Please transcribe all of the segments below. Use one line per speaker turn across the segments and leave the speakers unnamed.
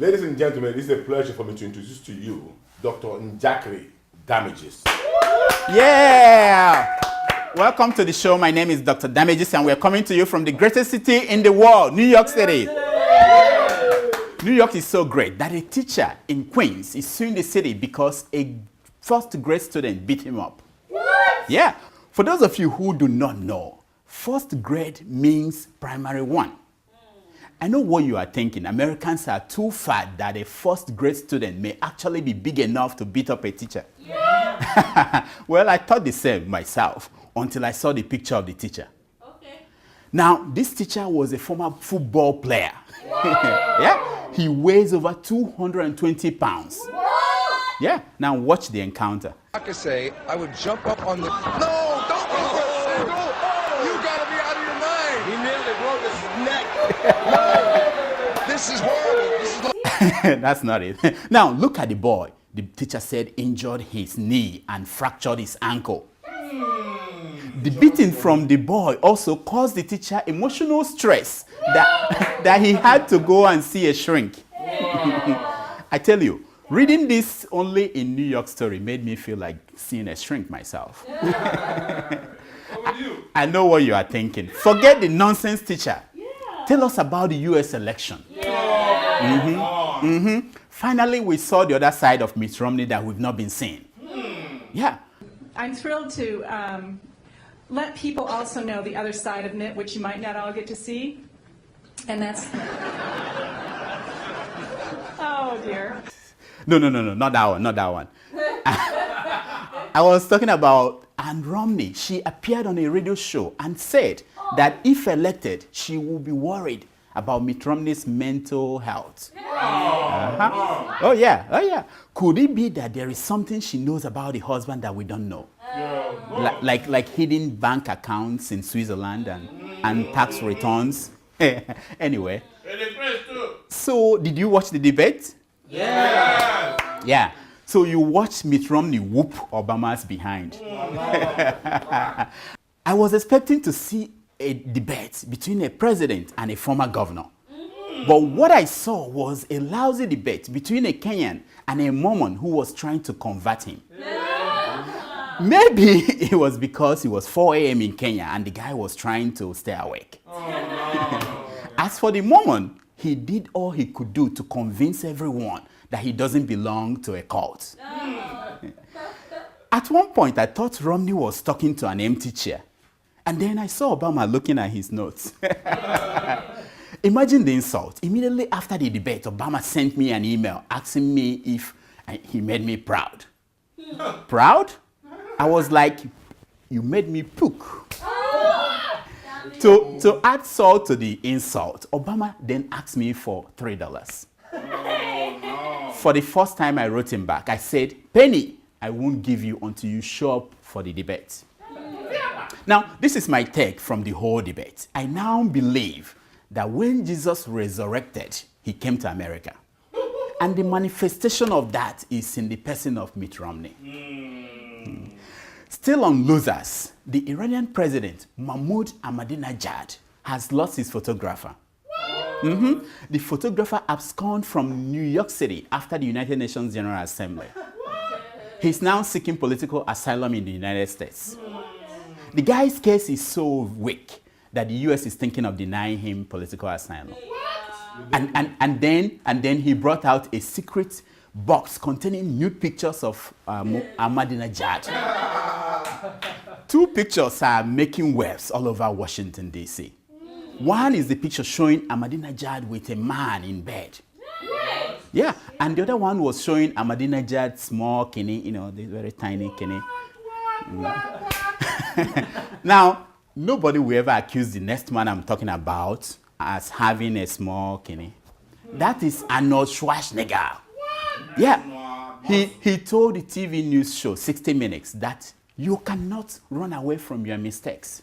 Ladies and gentlemen, it's a pleasure for me to introduce to you Dr. Njakri Damages.
Yeah! Welcome to the show. My name is Dr. Damages, and we're coming to you from the greatest city in the world, New York City. New York is so great that a teacher in Queens is suing the city because a first grade student beat him up.
What?
Yeah. For those of you who do not know, first grade means primary one. I know what you are thinking. Americans are too fat that a first grade student may actually be big enough to beat up a teacher.
Yeah.
Well, I thought the same myself until I saw the picture of the teacher.
Okay.
Now, this teacher was a former football player. Yeah. He weighs over 220 pounds.
What?
Yeah. Now watch the encounter.
I could say I would jump up on the. No, don't go! You gotta be out of your mind. He nearly broke his neck. No, this is horrible. This is.
That's not it. Now look at the boy. The teacher said injured his knee and fractured his ankle. The beating from the boy also caused the teacher emotional stress that he had to go and see a shrink. I tell you, reading this only in New York Story made me feel like seeing a shrink myself. I know what you are thinking. Forget the nonsense teacher. Tell us about the US election. Finally, we saw the other side of Mitt Romney that we've not been seeing. Yeah.
I'm thrilled to let people also know the other side of Mitt, which you might not all get to see. And that's... Oh, dear.
No, not that one. I was talking about Ann Romney. She appeared on a radio show and said that if elected, she will be worried about Mitt Romney's mental health. Oh yeah. Could it be that there is something she knows about the husband that we don't know? Like hidden bank accounts in Switzerland and tax returns? Anyway. So, did you watch the debate? Yeah. So you watched Mitt Romney whoop Obama's behind. I was expecting to see a debate between a president and a former governor. But what I saw was a lousy debate between a Kenyan and a Mormon who was trying to convert him. Maybe it was because it was 4 a.m. in Kenya and the guy was trying to stay awake. As for the Mormon, he did all he could do to convince everyone that he doesn't belong to a cult. At one point, I thought Romney was talking to an empty chair. And then I saw Obama looking at his notes. Imagine the insult. Immediately after the debate, Obama sent me an email asking me if he made me proud. Proud? I was like, you made me pook. To add salt to the insult, Obama then asked me for $3. For the first time, I wrote him back. I said, penny, I won't give you until you show up for the debate. Now, this is my take from the whole debate. I now believe that when Jesus resurrected, he came to America. And the manifestation of that is in the person of Mitt Romney. Still on losers, the Iranian president, Mahmoud Ahmadinejad, has lost his photographer. The photographer absconded from New York City after the United Nations General Assembly. He's now seeking political asylum in the United States. The guy's case is so weak that the US is thinking of denying him political asylum. And then he brought out a secret box containing nude pictures of Ahmadinejad. 2 pictures are making waves all over Washington, D.C. One is the picture showing Ahmadinejad with a man in bed. Yeah, and the other one was showing Ahmadinejad's small kidney, the very tiny kidney. Now, nobody will ever accuse the next man I'm talking about as having a small kidney. That is Arnold Schwarzenegger. Yeah, he told the TV news show 60 Minutes that you cannot run away from your mistakes,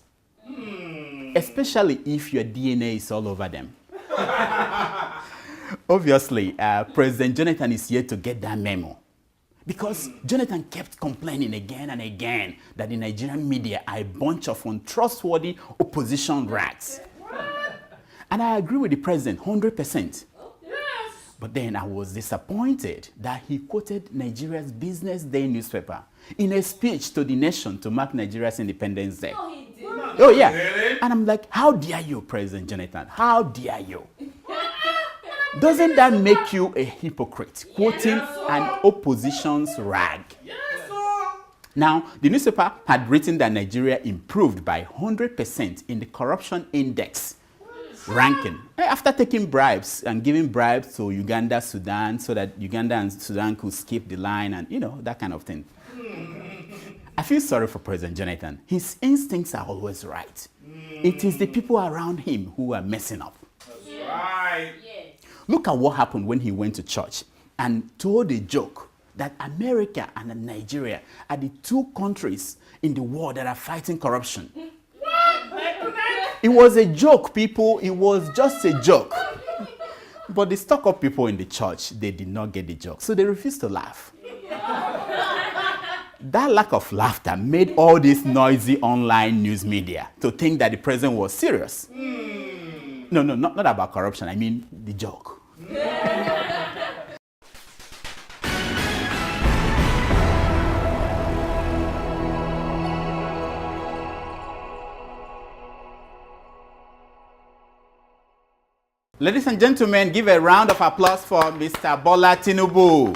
especially if your DNA is all over them. Obviously, President Jonathan is yet to get that memo because Jonathan kept complaining again and again that the Nigerian media are a bunch of untrustworthy opposition rats. And I agree with the president 100%. But then I was disappointed that he quoted Nigeria's Business Day newspaper in a speech to the nation to mark Nigeria's Independence Day.
No, he did.
Oh, yeah.
Really?
And I'm like, how dare you, President Jonathan? How dare you? Doesn't that make you a hypocrite, quoting an opposition's rag? Now, the newspaper had written that Nigeria improved by 100% in the corruption index ranking after taking bribes and giving bribes to Uganda, Sudan, so that Uganda and Sudan could skip the line and, that kind of thing. I feel sorry for President Jonathan. His instincts are always right. It is the people around him who are messing up.
Right.
Look at what happened when he went to church and told a joke that America and Nigeria are the two countries in the world that are fighting corruption. It was a joke, people. It was just a joke. But the stock of people in the church, they did not get the joke. So they refused to laugh. That lack of laughter made all this noisy online news media to think that the president was serious. No, not about corruption. I mean the joke. Ladies and gentlemen, give a round of applause for Mr. Bola Tinubu.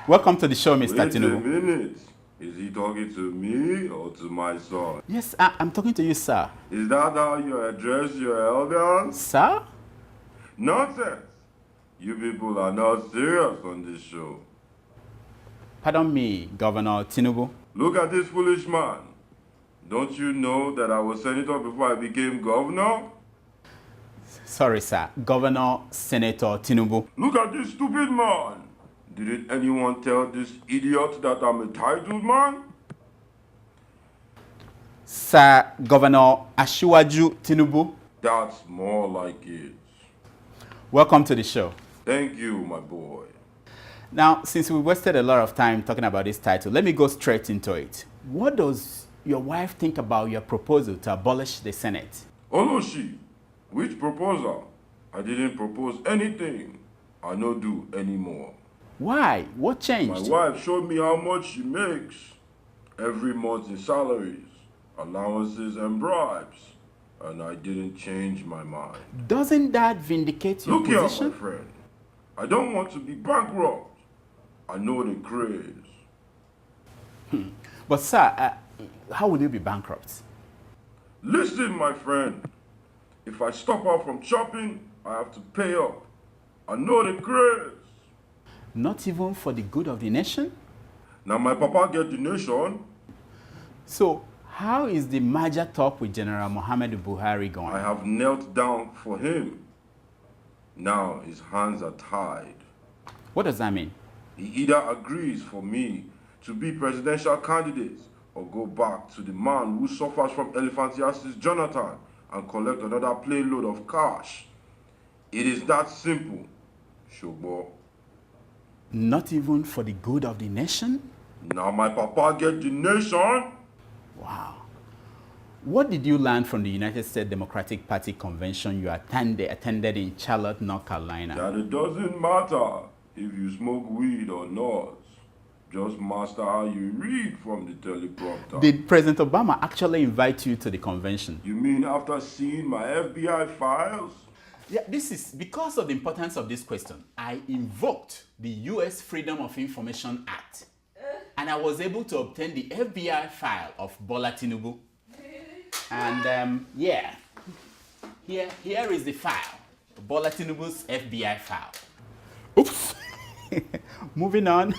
Welcome to the show, Mr.
Wait
Tinubu.
a minute. Is he talking to me or to my son?
Yes, I'm talking to you, sir.
Is that how you address your elders?
Sir?
Nonsense. You people are not serious on this show.
Pardon me, Governor Tinubu.
Look at this foolish man. Don't you know that I was senator before I became governor?
Sorry, sir. Governor Senator Tinubu.
Look at this stupid man. Didn't anyone tell this idiot that I'm a titled man?
Sir, Governor Asiwaju Tinubu.
That's more like it.
Welcome to the show.
Thank you, my boy.
Now, since we wasted a lot of time talking about this title, let me go straight into it. What does your wife think about your proposal to abolish the Senate?
Oh no, she. Which proposal? I didn't propose anything. I no do anymore.
Why? What
My
changed?
wife showed me how much she makes every month in salaries, allowances, and bribes, and I didn't change my mind.
Doesn't that vindicate your
Look here, my
position?
friend. I don't want to be bankrupt. I know the craze.
But sir, how will you be bankrupt?
Listen, my friend. If I stop out from shopping, I have to pay up. I know the craze.
Not even for the good of the nation?
Now my papa get the nation.
So, how is the merger talk with General Muhammadu Buhari going?
I have knelt down for him. Now his hands are tied.
What does that mean?
He either agrees for me to be presidential candidate or go back to the man who suffers from elephantiasis Jonathan and collect another plane load of cash. It is that simple, Shogbo.
Not even for the good of the nation?
Now my papa get the nation.
Wow. What did you learn from the United States Democratic Party convention you attended in Charlotte, North Carolina?
That it doesn't matter if you smoke weed or not. Just master how you read from the teleprompter.
Did President Obama actually invite you to the convention?
You mean after seeing my FBI files?
Yeah, this is because of the importance of this question. I invoked the U.S. Freedom of Information Act, and I was able to obtain the FBI file of Bola Tinubu. And yeah, here is the file, Bola Tinubu's FBI file. Oops. Moving on.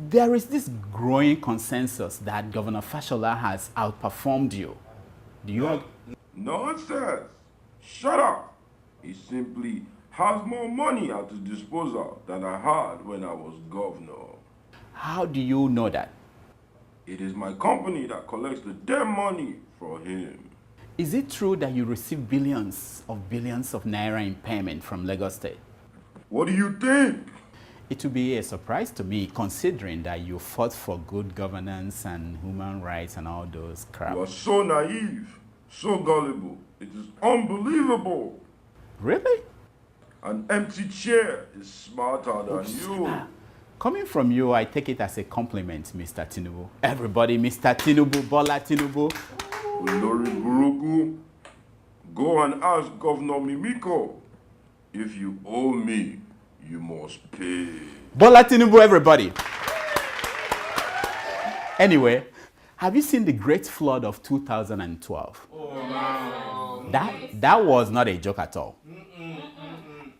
There is this growing consensus that Governor Fashola has outperformed you. Do you agree?
Nonsense. Shut up. He simply has more money at his disposal than I had when I was governor.
How do you know that?
It is my company that collects the damn money for him.
Is it true that you receive billions of naira in payment from Lagos State?
What do you think?
It will be a surprise to me, considering that you fought for good governance and human rights and all those crap.
You are so naive. So gullible, it is unbelievable.
Really?
An empty chair is smarter than you.
Coming from you, I take it as a compliment, Mr. Tinubu. Everybody, Mr. Tinubu, Bola Tinubu.
Olori Buruku, go and ask Governor Mimiko. If you owe me, you must pay.
Bola Tinubu, everybody. Anyway, have you seen the great flood of 2012? That was not a joke at all.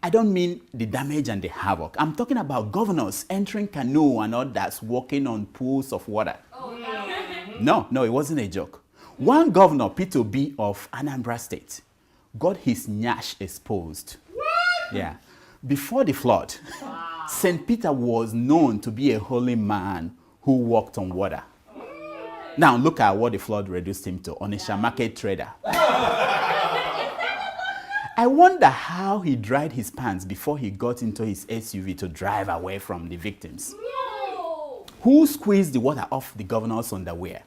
I don't mean the damage and the havoc. I'm talking about governors entering canoe and others walking on pools of water. No, it wasn't a joke. One governor, Peter B. of Anambra State, got his nyash exposed. Yeah. Before the flood, St. Peter was known to be a holy man who walked on water. Now look at what the flood reduced him to, Onisha market trader. I wonder how he dried his pants before he got into his SUV to drive away from the victims.
No.
Who squeezed the water off the governor's underwear?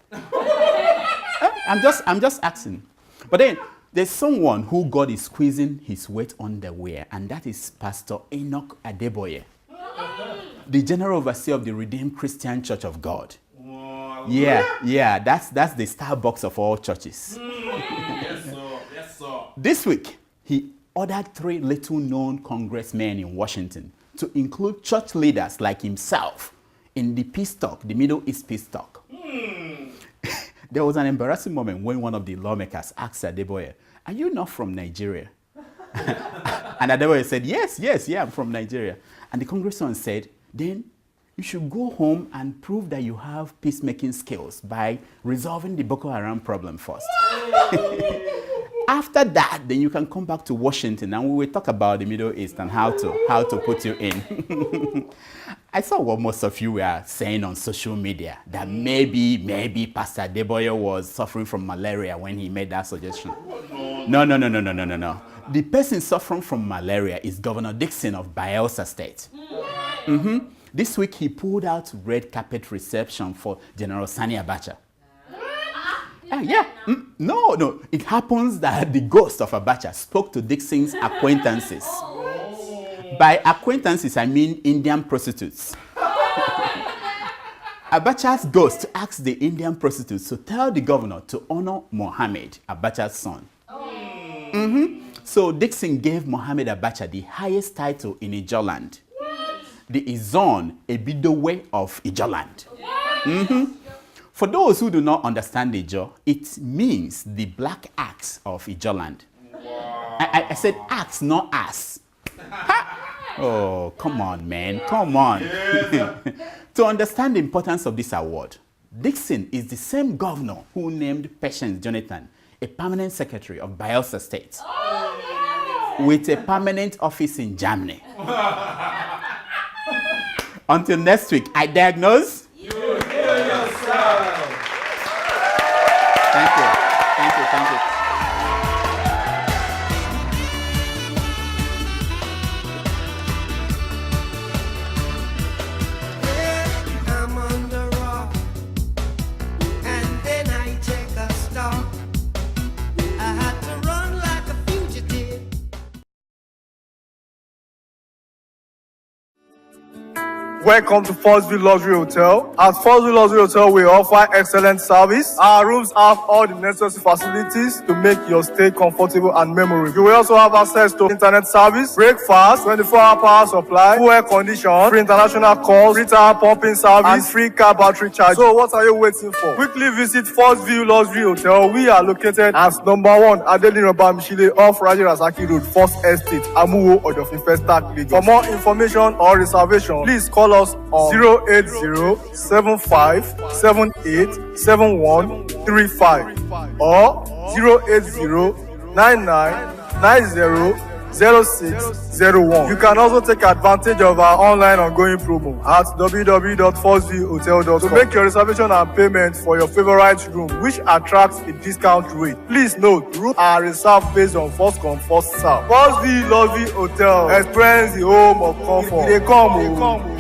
I'm just asking. But then there's someone who God is squeezing his wet underwear, and that is Pastor Enoch Adeboye, the general overseer of the Redeemed Christian Church of God. Yeah, that's the Starbucks of all churches.
Yes, sir.
This week, he ordered 3 little-known congressmen in Washington to include church leaders like himself in the peace talk, the Middle East peace talk. There was an embarrassing moment when one of the lawmakers asked Adeboye, "Are you not from Nigeria?" And Adeboye said, yes, I'm from Nigeria. And the congressman said, "Then you should go home and prove that you have peacemaking skills by resolving the Boko Haram problem first." After that, then you can come back to Washington and we will talk about the Middle East and how to put you in. I saw what most of you were saying on social media, that maybe Pastor Adeboye was suffering from malaria when he made that suggestion. No. The person suffering from malaria is Governor Dixon of Bayelsa State. This week, he pulled out red carpet reception for General Sani Abacha. No. It happens that the ghost of Abacha spoke to Dixon's acquaintances. By acquaintances, I mean Indian prostitutes. Abacha's ghost asked the Indian prostitutes to tell the governor to honor Mohammed, Abacha's son. So Dixon gave Mohammed Abacha the highest title in Ijoland, the Izon Ebidowe of Ijoland. For those who do not understand Ijo, it means the black axe of Ijoland. I said axe, not ass. Oh, come on, man. Come on. To understand the importance of this award, Dixon is the same governor who named Patience Jonathan a permanent secretary of Bayelsa State with a permanent office in Germany. Until next week, I diagnose.
You hear yourself.
Thank you.
I'm on the rock, and then I take a stop. I had to run like a fugitive.
Welcome to Forstview Luxury Hotel. At Forstview Luxury Hotel, we offer excellent service. Our rooms have all the necessary facilities to make your stay comfortable and memorable. You will also have access to internet service, breakfast, 24-hour power supply, full air condition, free international calls, free tire pumping service, and free car battery charge. So what are you waiting for? Quickly visit Forstview Luxury Hotel. We are located at number 1 Adeola Mishile off Raji Rasaki Road, First Estate, Amuwo, Odofin Festac, Lagos. For more information or reservation, please call us on 08075787135 or 08099900601. You can also take advantage of our online ongoing promo at www.forceviewhotel.com to make your reservation and payment for your favorite room, which attracts a discount rate. Please note, rooms are reserved based on first come, first serve. Forstview Luxury Hotel. Experience the home of comfort. They come.